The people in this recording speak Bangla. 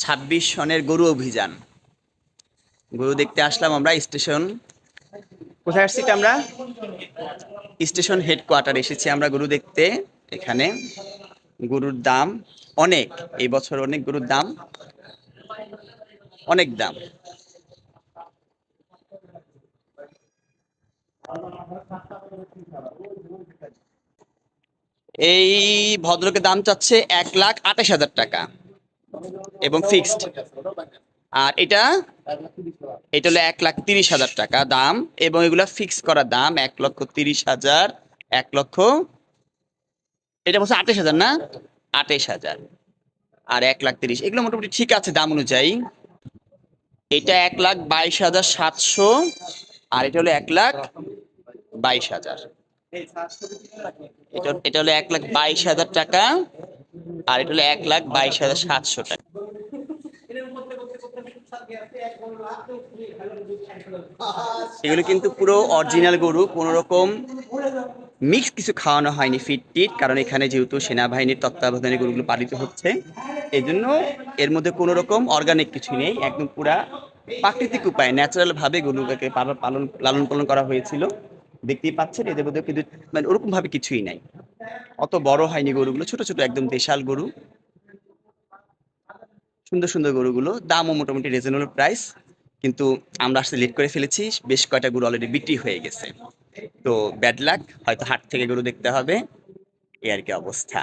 ছাব্বিশ সনের গরু অভিযান, গরু দেখতে আসলাম আমরা স্টেশন। কোথায় আসছি আমরা? স্টেশন হেডকোয়ার্টার এসেছি আমরা গরু দেখতে। এখানে গরুর দাম অনেক, এই বছর অনেক গরুর দাম, অনেক দাম। এই ভদ্রলোকের দাম চাচ্ছে 1,28,000 টাকা এবং ফিক্সড। আর এটা এটা হলো 1,30,000 টাকা দাম, এবং এগুলা ফিক্স করা দাম 1,30,000, 1,00,000, এটা বলছে 28,000 না, 28,000 আর 1,30,000, এগুলো মোটামুটি ঠিক আছে দাম অনুযায়ী। এটা 1,22,700, আর এটা হলো 1,22,000। এটা হলো 1,22,000 টাকা, আর এটা হলো 1,22,700 টাকা। এগুলো কিন্তু পুরো অরিজিনাল গরু, কোনো রকম মিক্স কিছু খাওয়ানো হয়নি ফিট টিট, কারণ এখানে যেহেতু সেনাবাহিনীর তত্ত্বাবধানে গরুগুলো পালিত হচ্ছে, এই জন্য এর মধ্যে কোনো রকম অর্গানিক কিছু নেই, একদম পুরা প্রাকৃতিক উপায়ে ন্যাচারাল ভাবে গরুকে লালন পালন করা হয়েছিল। দেখতেই পাচ্ছেন এদের মধ্যে কিন্তু মানে ওরকম ভাবে কিছুই নাই, অত বড় হয়নি গরুগুলো, ছোট ছোট একদম দেশাল গরু, সুন্দর সুন্দর গরুগুলো, দামও মোটামুটি রিজনেবল প্রাইস। কিন্তু আমরা আসতে লেট করে ফেলেছি, বেশ কয়টা গরু অলরেডি বিক্রি হয়ে গেছে। তো ব্যাড লাক, হয়তো হাট থেকে গরু দেখতে হবে, এই আর কি অবস্থা।